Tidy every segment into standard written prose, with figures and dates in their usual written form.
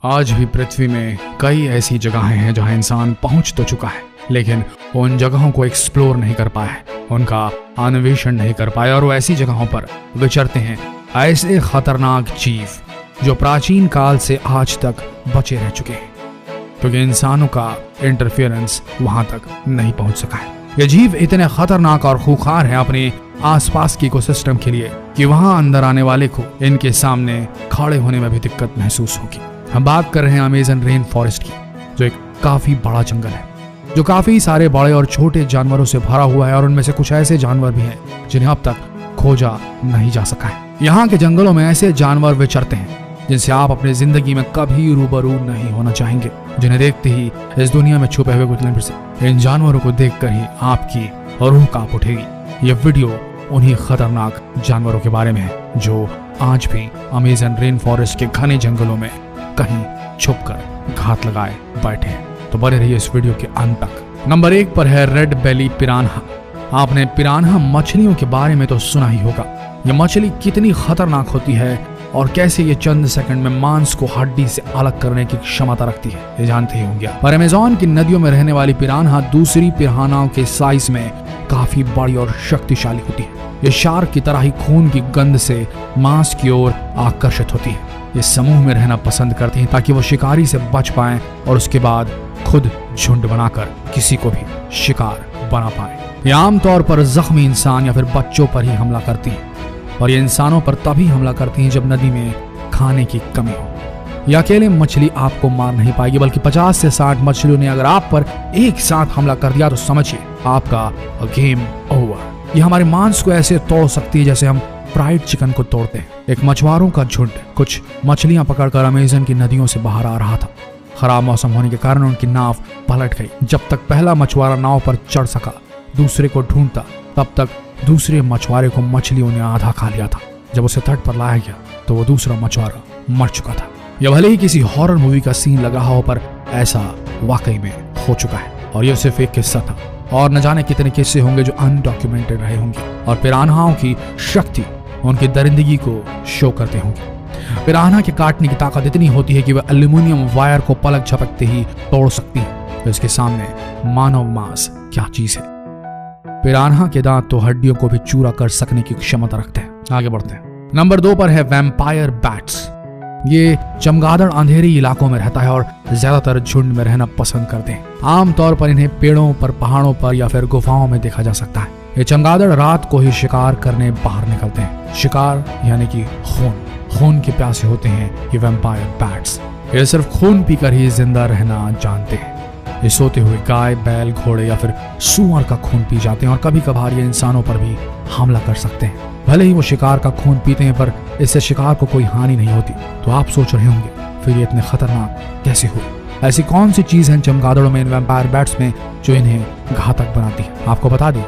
आज भी पृथ्वी में कई ऐसी जगहें हैं जहां इंसान पहुंच तो चुका है, लेकिन वो उन जगहों को एक्सप्लोर नहीं कर पाया है, उनका अन्वेषण नहीं कर पाया। और वो ऐसी जगहों पर विचरते हैं ऐसे खतरनाक जीव जो प्राचीन काल से आज तक बचे रह चुके हैं, क्योंकि इंसानों का इंटरफेरेंस वहां तक नहीं पहुंच सका है। ये जीव इतने खतरनाक और खूंखार हैं अपने आसपास के इकोसिस्टम के लिए कि वहां अंदर आने वाले को इनके सामने खड़े होने में भी दिक्कत महसूस होगी। हम बात कर रहे हैं अमेज़न रेन फॉरेस्ट की, जो एक काफी बड़ा जंगल है, जो काफी सारे बड़े और छोटे जानवरों से भरा हुआ है। और उनमें से कुछ ऐसे जानवर भी हैं जिन्हें अब तक खोजा नहीं जा सका है। यहाँ के जंगलों में ऐसे जानवर विचरते हैं जिनसे आप अपनी जिंदगी में कभी रूबरू नहीं होना चाहेंगे, जिन्हें देखते ही इस दुनिया में छुपे हुए कुछ से इन जानवरों को देखकर ही आपकी रूह कांप उठेगी। ये वीडियो उन्हीं खतरनाक जानवरों के बारे में है जो आज भी अमेज़न रेन फॉरेस्ट के घने जंगलों में कहीं छुपकर घात लगाए बैठे हैं। तो बने रहिए इस वीडियो के अंत तक। नंबर 1 पर है रेड बेली पिरान्हा। आपने पिरान्हा मछलियों के बारे में तो सुना ही होगा। ये मछली कितनी खतरनाक होती है और कैसे ये चंद सेकंड में मांस को हड्डी से अलग करने की क्षमता रखती है, ये जानते ही होंगे। पर अमेज़न की नदियों में रहने वाली पिरान्हा दूसरी पिरान्हाओं के साइज में काफी बड़ी और शक्तिशाली होती है। ये शार्क की तरह ही खून की गंध से मांस की ओर आकर्षित होती है। ये समूह में रहना पसंद करती हैं ताकि वो शिकारी से बच पाएं और उसके बाद खुद झुंड बनाकर किसी को भी शिकार बना पाए। ये आमतौर पर जख्मी इंसान या फिर बच्चों पर ही हमला करती हैं, और ये इंसानों पर तभी हमला करती हैं जब नदी में खाने की कमी हो। ये अकेले मछली आपको मार नहीं पाएगी, बल्कि 50 से 60 मछलियों ने अगर आप पर एक साथ हमला कर दिया तो समझिए आपका गेम ओवर। ये हमारे मांस को ऐसे तोड़ सकती है जैसे हम फ्राइड चिकन को तोड़ते हैं। एक मछुआरों का झुंड कुछ मछलियां पकड़कर अमेज़न की नदियों से बाहर आ रहा था। खराब मौसम होने के कारण उनकी नाव पलट गई। जब तक पहला मछुआरा नाव पर चढ़ सका दूसरे को ढूंढता, तब तक दूसरे मछुआरे को मछलियों ने आधा खा लिया था। जब उसे तट पर लाया गया तो वो दूसरा मछुआरा मर चुका था। यह भले ही किसी हॉरर मूवी का सीन लग रहा हो, पर ऐसा वाकई में हो चुका है। और यह सिर्फ एक किस्सा था, और न जाने कितने किस्से होंगे जो अनडॉक्यूमेंटेड रहे होंगे। और पिरान्हाओं की शक्ति उनकी दरिंदगी को शो करते होंगे। पिरान्हा के काटने की ताकत इतनी होती है कि वह एल्यूमिनियम वायर को पलक झपकते ही तोड़ सकती है। तो इसके सामने मानव मांस क्या चीज है। पिरान्हा के दांत तो हड्डियों को भी चूरा कर सकने की क्षमता रखते हैं। आगे बढ़ते हैं। नंबर 2 पर है वैम्पायर बैट्स। ये चमगादड़ अंधेरी इलाकों में रहता है और ज्यादातर झुंड में रहना पसंद करते हैं। आमतौर पर इन्हें पेड़ों पर, पहाड़ों पर या फिर गुफाओं में देखा जा सकता है। ये चमगादड़ रात को ही शिकार करने बाहर निकलते हैं। शिकार यानी कि खून के प्यासे होते हैं ये वैम्पायर बैट्स। ये सिर्फ खून पीकर ही जिंदा रहना जानते हैं। ये सोते हुए गाय, बैल, घोड़े या फिर सूअर का खून पी जाते हैं, और कभी कभार ये इंसानों पर भी हमला कर सकते हैं। भले ही वो शिकार का खून पीते हैं, पर इससे शिकार को कोई हानि नहीं होती। तो आप सोच रहे होंगे फिर ये इतने खतरनाक कैसे हुए। ऐसी कौन सी चीज है चमगादड़ों में, इन वैम्पायर बैट्स में, जो इन्हें घातक बनाती है। आपको बता दें,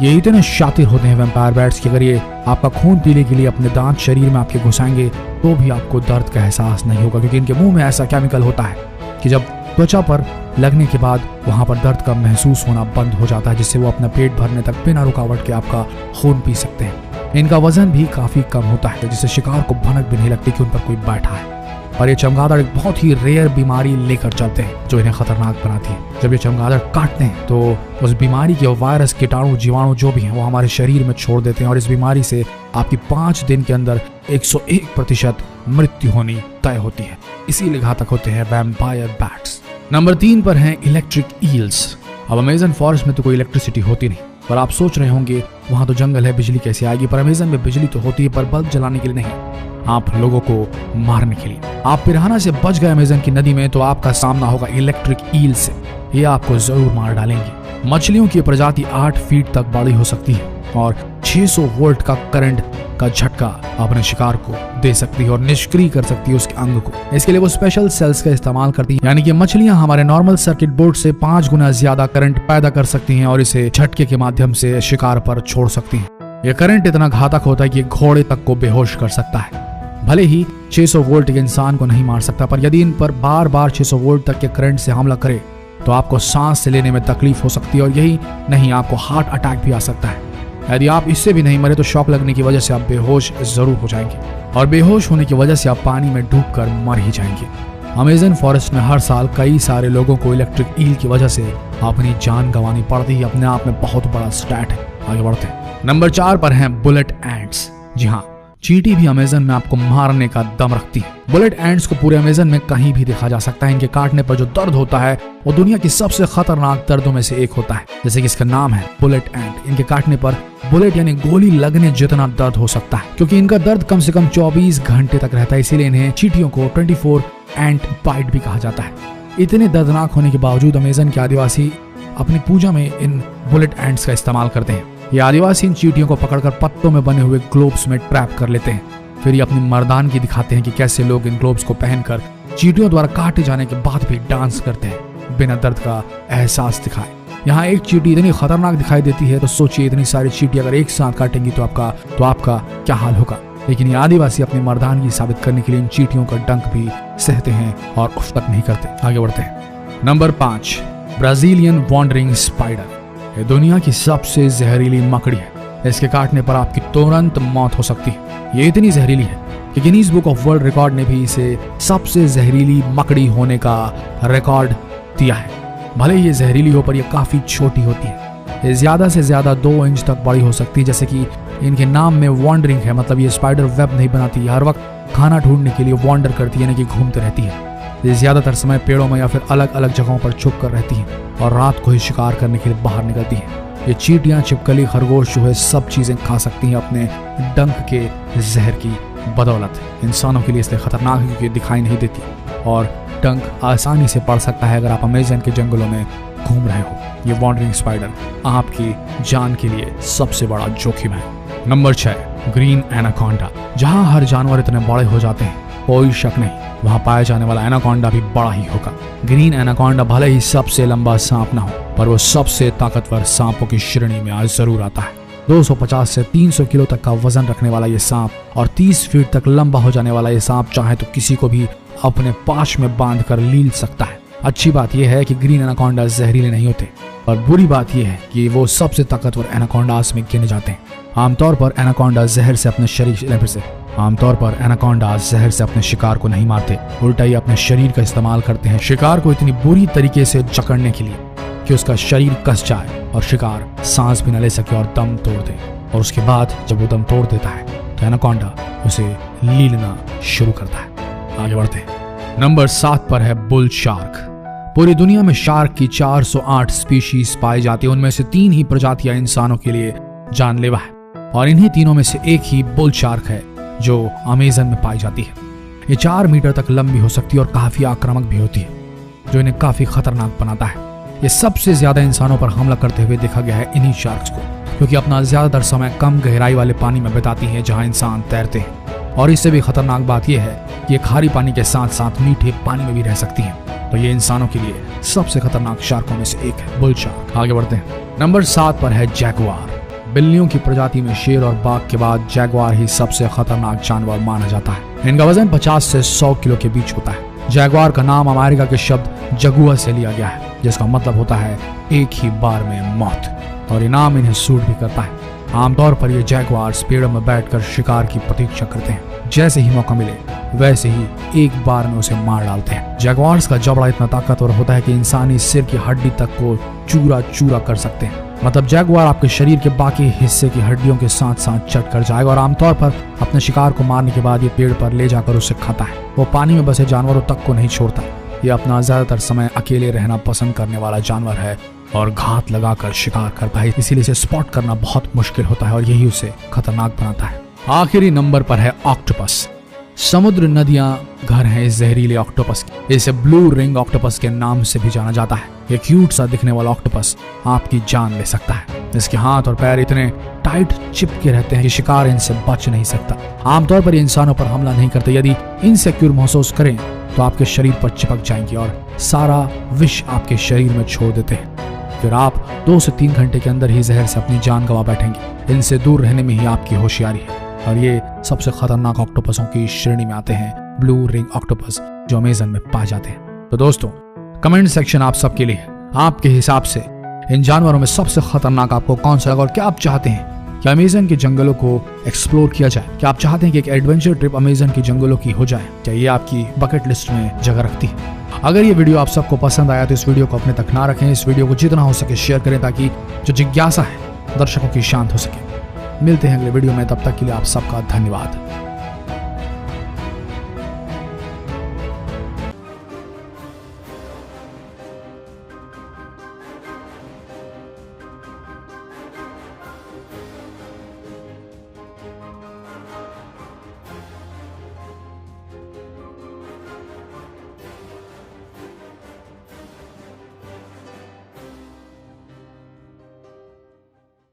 ये इतने शातिर होते हैं वैम्पायर बैट्स कि अगर ये आपका खून पीने के लिए अपने दांत शरीर में आपके घुसाएंगे तो भी आपको दर्द का एहसास नहीं होगा, क्योंकि इनके मुंह में ऐसा केमिकल होता है कि जब त्वचा पर लगने के बाद वहां पर दर्द का महसूस होना बंद हो जाता है, जिससे वो अपना पेट भरने तक बिना रुकावट के आपका खून पी सकते हैं। इनका वजन भी काफी कम होता है, जिससे शिकार को भनक भी नहीं लगती कि उन पर कोई बैठा है। और ये चमगादड़ एक बहुत ही रेयर बीमारी लेकर चलते हैं जो इन्हें खतरनाक बनाती है। जब ये चमगादड़ काटते हैं तो उस बीमारी के वायरस, कीटाणु, जीवाणु जो भी हैं वो हमारे शरीर में छोड़ देते हैं, और इस बीमारी से आपकी 5 दिन के अंदर 101% मृत्यु होनी तय होती है। इसीलिए घातक होते हैं वैम्पायर बैट्स। नंबर 3 पर हैं इलेक्ट्रिक ईल्स। अब अमेज़न फॉरेस्ट में तो कोई इलेक्ट्रिसिटी होती नहीं, पर आप सोच रहे होंगे वहां तो जंगल है, बिजली कैसे आएगी। पर अमेज़न में बिजली तो होती है, पर बल्ब जलाने के लिए नहीं, आप लोगों को मारने के लिए। आप पिरान्हा से बच गए अमेज़न की नदी में तो आपका सामना होगा इलेक्ट्रिक ईल से। ये आपको जरूर मार डालेंगी। मछलियों की प्रजाति 8 फीट तक बड़ी हो सकती है और 600 वोल्ट का करंट का झटका अपने शिकार को दे सकती है और निष्क्रिय कर सकती है उसके अंग को। इसके लिए वो स्पेशल सेल्स का इस्तेमाल करती है, यानी कि मछलियां हमारे नॉर्मल सर्किट बोर्ड से 5 गुना ज्यादा करंट पैदा कर सकती हैं और इसे झटके के माध्यम से शिकार पर छोड़ सकती हैं। यह करंट इतना घातक होता है कि घोड़े तक को बेहोश कर सकता है। भले ही 600 वोल्ट एक इंसान को नहीं मार सकता, पर यदि इन पर बार बार 600 वोल्ट तक के करंट से हमला करे तो आपको सांस लेने में तकलीफ हो सकती है, और यही नहीं आपको हार्ट अटैक भी आ सकता है। यदि आप इससे भी नहीं मरे तो शॉक लगने की वजह से आप बेहोश जरूर हो जाएंगे, और बेहोश होने की वजह से आप पानी में डूबकर मर ही जाएंगे। अमेज़न फॉरेस्ट में हर साल कई सारे लोगों को इलेक्ट्रिक ईल की वजह से अपनी जान गंवानी पड़ती है। अपने आप में बहुत बड़ा स्टैट है। आगे बढ़ते हैं। नंबर 4 पर है बुलेट एंट्स। जी हाँ, चींटी भी अमेज़न में आपको मारने का दम रखती है। बुलेट एंट्स को पूरे अमेज़न में कहीं भी देखा जा सकता है। इनके काटने पर जो दर्द होता है वो दुनिया की सबसे खतरनाक दर्दों में से एक होता है। जैसे कि इसका नाम है बुलेट एंट। इनके काटने पर बुलेट यानी गोली लगने जितना दर्द हो सकता है, क्योंकि इनका दर्द कम से कम 24 घंटे तक रहता है। इसीलिए इन्हें चींटियों को 24 एंट बाइट भी कहा जाता है। इतने दर्दनाक होने के बावजूद अमेज़न के आदिवासी अपनी पूजा में इन बुलेट एंट्स का इस्तेमाल करते हैं। ये आदिवासी इन चींटियों को पकड़कर पत्तों में बने हुए ग्लोब्स में ट्रैप कर लेते हैं। फिर ये अपनी मर्दानगी दिखाते हैं कि कैसे लोग इन ग्लोब्स को पहनकर चींटियों द्वारा काटे जाने के बाद भी डांस करते हैं बिना दर्द का एहसास दिखाए। यहाँ एक चींटी इतनी खतरनाक दिखाई देती है तो सोचिए इतनी सारी चींटी अगर एक साथ काटेंगी तो आपका क्या हाल होगा। लेकिन ये आदिवासी अपनी मर्दानगी साबित करने के लिए इन चींटियों का डंक भी सहते हैं और उफ तक नहीं करते। आगे बढ़ते हैं। Number 5, Brazilian wandering spider. ये दुनिया की सबसे जहरीली मकड़ी है। इसके काटने पर आपकी तुरंत मौत हो सकती है। ये इतनी जहरीली है कि Guinness book of world record ने भी इसे सबसे जहरीली मकड़ी होने का रिकॉर्ड दिया है। भले ही ये जहरीली हो पर ये काफी छोटी होती है। ये ज्यादा से ज्यादा 2 इंच तक बड़ी हो सकती है। जैसे कि इनके नाम में वॉन्डरिंग है, मतलब ये स्पाइडर वेब नहीं बनाती, हर वक्त खाना ढूंढने के लिए वॉन्डर करती है, यानी कि घूमते रहती है। ये ज्यादातर समय पेड़ों में या फिर अलग अलग जगहों पर छुप कर रहती है और रात को ही शिकार करने के लिए बाहर निकलती है। ये चींटियां, छिपकली, खरगोश जो है सब चीजें खा सकती हैं अपने डंक के जहर की बदौलत। इंसानों के लिए इसलिए खतरनाक है क्योंकि ये दिखाई नहीं देती और डंक आसानी से पड़ सकता है अगर आप अमेज़न के जंगलों में घूम रहे हो। ये वॉन्डरिंग स्पाइडर आपकी जान के लिए सबसे बड़ा जोखिम है। Number 6, green anaconda. जहां हर जानवर इतने बड़े हो जाते हैं कोई शक नहीं वहां पाया जाने वाला एनाकोंडा भी बड़ा ही होगा। ग्रीन एनाकोंडा भले ही सबसे लंबा सांप ना हो पर वो सबसे ताकतवर सांपों की श्रेणी में आज जरूर आता है। 250 से 300 किलो तक का वजन रखने वाला ये सांप और 30 फीट तक लंबा हो जाने वाला ये सांप चाहे तो किसी को भी अपने पाश में बांध कर लील सकता है। अच्छी बात यह है कि ग्रीन एनाकोंडा जहरीले नहीं होते और बुरी बात यह है कि वो सबसे ताकतवर एनाकोंडास में गिने जाते हैं। आमतौर पर एनाकोंडा जहर से अपने शिकार को नहीं मारते, उल्टा ही अपने शरीर का इस्तेमाल करते हैं शिकार को इतनी बुरी तरीके से जकड़ने के लिए कि उसका शरीर कस जाए और शिकार सांस भी न ले सके और दम तोड़ दे। और उसके बाद जब वो दम तोड़ देता है तो एनाकोंडा उसे लीलना शुरू करता है। आगे बढ़ते हैं। नंबर 7 पर है बुल शार्क। पूरी दुनिया में शार्क की 408 स्पीशीज पाई जाती है। उनमें से 3 ही प्रजातियां इंसानों के लिए जानलेवा है और इन्हीं तीनों में से एक ही बुल शार्क है जो अमेज़न में पाई जाती है। ये 4 मीटर तक लंबी हो सकती है और काफी आक्रामक भी होती है, जो इन्हें काफी खतरनाक बनाता है। ये सबसे ज्यादा इंसानों पर हमला करते हुए देखा गया है इन्हीं शार्क्स को, क्योंकि अपना ज्यादातर समय कम गहराई वाले पानी में बिताती हैं जहां इंसान तैरते हैं। और इससे भी खतरनाक बात यह है कि ये खारी पानी के साथ साथ मीठे पानी में भी रह सकती हैं। तो ये इंसानों के लिए सबसे खतरनाक शार्कों में से एक है बुल शार्क। आगे बढ़ते हैं। नंबर 7 पर है जैगुआर। बिल्लियों की प्रजाति में शेर और बाघ के बाद जैगुआर ही सबसे खतरनाक जानवर माना जाता है। इनका वजन 50 से 100 किलो के बीच होता है। जैगुआर का नाम अमेरिका के शब्द जगुआ से लिया गया है, जिसका मतलब होता है एक ही बार में मौत, और ये नाम इन्हें सूट भी करता है। आमतौर पर ये जैगुआर्स पेड़ों में बैठकर शिकार की प्रतीक्षा करते हैं। जैसे ही मौका मिले वैसे ही एक बार में उसे मार डालते हैं। जैगुआर्स का जबड़ा इतना ताकतवर होता है कि इंसानी सिर की हड्डी तक को चूरा चूरा कर सकते हैं। मतलब जैगुआर आपके शरीर के बाकी हिस्से की हड्डियों के साथ साथ चट कर जाएगा और आमतौर पर अपने शिकार को मारने के बाद ये पेड़ पर ले जाकर उसे खाता है। वो पानी में बसे जानवरों तक को नहीं छोड़ता। ये अपना ज्यादातर समय अकेले रहना पसंद करने वाला जानवर है और घात लगाकर शिकार करता है, इसीलिए इसे स्पॉट करना बहुत मुश्किल होता है और यही उसे खतरनाक बनाता है। आखिरी नंबर पर है ऑक्टोपस। समुद्र नदियां घर है इस जहरीले ऑक्टोपस की। इसे ब्लू रिंग ऑक्टोपस के नाम से भी जाना जाता है। ये क्यूट सा दिखने वाला ऑक्टोपस आपकी जान ले सकता है। इसके हाथ और पैर इतने टाइट चिपके रहते हैं कि शिकार इनसे बच नहीं सकता। आमतौर पर ये इंसानों पर हमला नहीं करते। यदि इनसिक्योर महसूस करें तो आपके शरीर पर चिपक जाएंगे और सारा विष आपके शरीर में छोड़ देते हैं। फिर आप 2 से 3 घंटे के अंदर ही जहर से अपनी जान गंवा बैठेंगे। इनसे दूर रहने में ही आपकी होशियारी है और ये सबसे खतरनाक ऑक्टोपसों की श्रेणी में आते हैं, ब्लू रिंग ऑक्टोपस, जो अमेज़न में पाए जाते हैं। तो दोस्तों, कमेंट सेक्शन आप सबके लिए है। आपके हिसाब से इन जानवरों में सबसे खतरनाक आपको कौन सा लगा और क्या आप चाहते हैं कि अमेज़न के जंगलों को एक्सप्लोर किया जाए? क्या आप चाहते हैं कि एक एडवेंचर ट्रिप अमेज़न के जंगलों की हो जाए? क्या ये आपकी बकेट लिस्ट में जगह रखती है? अगर ये वीडियो आप सबको पसंद आया तो इस वीडियो को अपने तक ना रखें, इस वीडियो को जितना हो सके शेयर करें ताकि जो जिज्ञासा है दर्शकों की शांत हो सके। मिलते हैं अगले वीडियो में, तब तक के लिए आप सबका धन्यवाद।